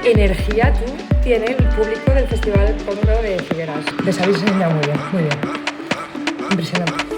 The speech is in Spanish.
energía tú tiene el público del Festival Cóndor de Figueras. Les habéis enseñado muy bien, muy bien. Impresionante.